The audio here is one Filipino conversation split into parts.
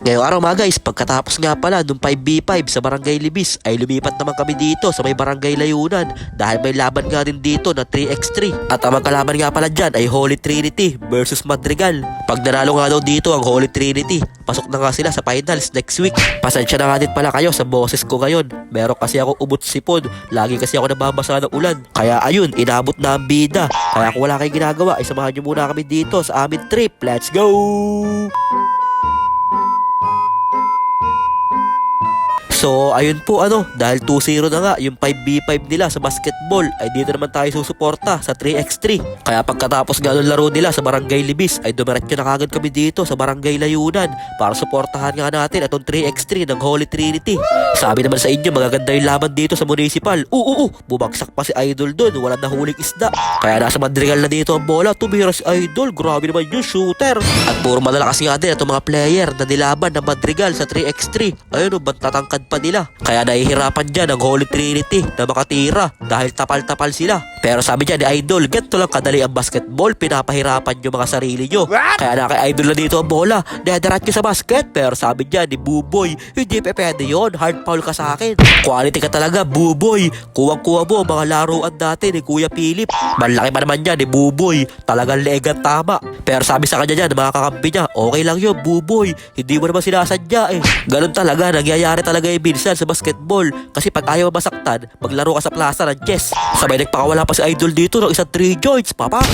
Ngayong araw mga guys, pagkatapos nga pala nung 5v5 sa Barangay Libis ay lumipat naman kami dito sa may Barangay Layunan dahil may laban nga din dito na 3x3 at ang magkalaban nga pala dyan ay Holy Trinity versus Madrigal. Pag nanalo nga daw dito ang Holy Trinity, pasok na nga sila sa finals next week. Pasensya na nga din pala kayo sa boses ko ngayon, meron kasi ako ubot sipon, lagi kasi ako nababasa ng ulan, kaya ayun, inabot na ang bida. Kaya kung wala kayong ginagawa ay samahan nyo muna kami dito sa aming trip. Let's go! So, ayun po dahil 2-0 na nga yung 5v5 nila sa basketball, ay dito naman tayo susuporta sa 3x3. Kaya pagkatapos nga ng laro nila sa Barangay Libis, ay dumiretso na kagad kami dito sa Barangay Layunan para suportahan nga natin itong 3x3 ng Holy Trinity. Sabi naman sa inyo, magaganda yung laban dito sa municipal. Bumagsak pa si Idol dun, walang nahuling isda. Kaya nasa Madrigal na dito ang bola, tumira si Idol, grabe naman yung shooter. At puro malalakas nga din itong mga player na nilaban ng Madrigal sa 3x3. Ayun, bantatangkad pa nila. Kaya nahihirapan dyan ang Holy Trinity na makatira dahil tapal-tapal sila. Pero sabi dyan ni Idol, ganito lang kadali ang basketball, pinapahirapan yung mga sarili nyo. Kaya na kay Idol na dito ang bola, nadarat nyo sa basket. Pero sabi dyan ni Buboy, hindi pwede yun, hard foul ka sa akin. Quality ka talaga, Buboy. Kuwang-kuwa mo mga laruan dati ni Kuya Philip. Malaki pa naman yan ni Buboy, talagang leeg tama. Pero sabi sa kanya dyan, mga kakampi niya, okay lang yun, Buboy, hindi mo naman sinasadya eh. Ganun talaga, nangyayari talaga yung minsan sa basketball. Kasi pag ayaw masaktan, maglaro ka sa plaza ng chess. Sabay nagpakawala pa si Idol dito ng isang 3 joints, papas.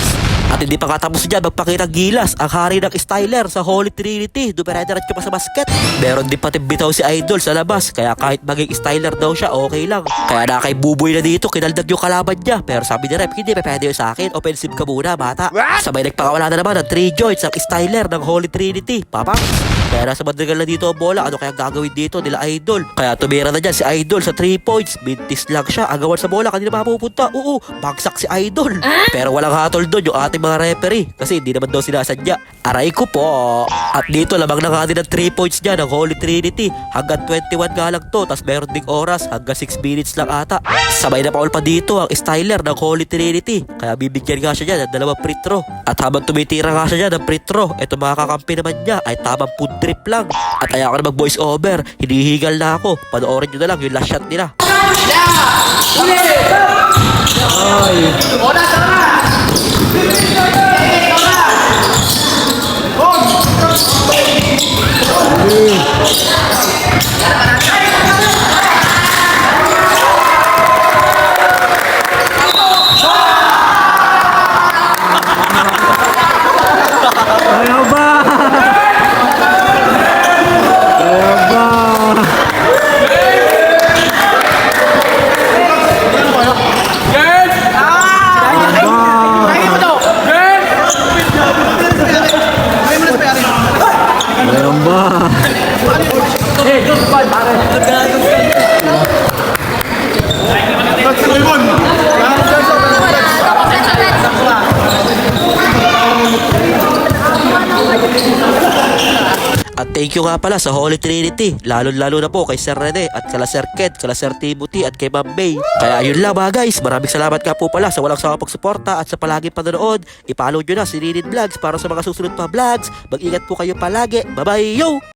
At hindi pa katapos dyan, magpakitang gilas ang hari ng styler sa Holy Trinity. Dumiretso pa sa basket. Meron din pati bitaw si Idol sa labas, kaya kahit maging styler daw siya, okay lang. Kaya na kay Buboy na dito, kinaldag yung kalaban niya. Pero sabi ni Rep, hindi pwede yun sa akin, offensive ka muna bata. Sabay nagpakawala na naman ng 3 joints ang styler ng Holy Trinity, papas. Kaya nasa Madrigal na dito ang bola, ano kaya gagawin dito nila Idol? Kaya tumira na dyan si Idol sa 3 points, mintis lang siya, agawan sa bola, kanina mapupunta, bagsak si Idol. Pero walang hatol doon yung ating mga referee, kasi hindi naman daw sinasadya. Aray ko po. At dito lamang na nga din ang 3 points dyan ng Holy Trinity, hanggang 21 nga lang to, tas meron ding oras, hanggang 6 minutes lang ata. Sabay na paul pa dito ang styler ng Holy Trinity, kaya bibigyan nga siya dyan ng 2 free throw. At habang tumitira nga siya dyan ng free throw, eto mga kakampi naman niya ay tamang food trip lang. At ayaw ko na mag voice over, hinihigal na ako, panoorin nyo na lang yung last shot nila. At thank you nga pala sa Holy Trinity, lalo-lalo na po kay Sir Rene at kala Sir Ked, kala Sir Timothy at kay Ma'am May. Kaya yun lang mga guys, maraming salamat nga po pala sa walang sawang pagsuporta at sa palaging panonood. I-follow nyo na si Rinid Vlogs para sa mga susunod pa vlogs. Mag-ingat po kayo palagi. Bye bye yo!